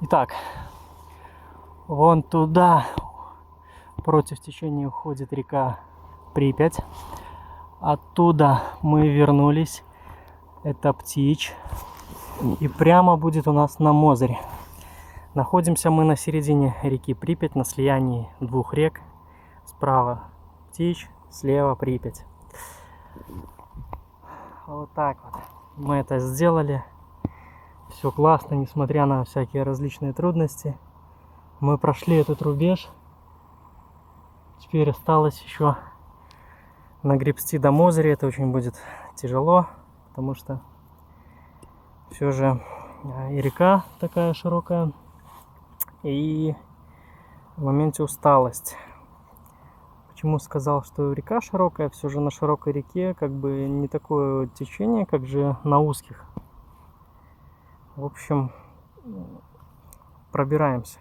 Итак, вон туда против течения уходит река Припять. Оттуда мы вернулись. Это Птич. И прямо будет у нас на Мозырь. Находимся мы на середине реки Припять, на слиянии двух рек. Справа Птич, слева Припять. Вот так вот мы это сделали. Все классно, несмотря на всякие различные трудности. Мы прошли этот рубеж. Теперь осталось еще нагребсти до Мозыря. Это очень будет тяжело, потому что все же и река такая широкая, и в моменте усталость. Почему сказал, что река широкая? Все же на широкой реке как бы не такое течение, как же на узких. В общем, пробираемся.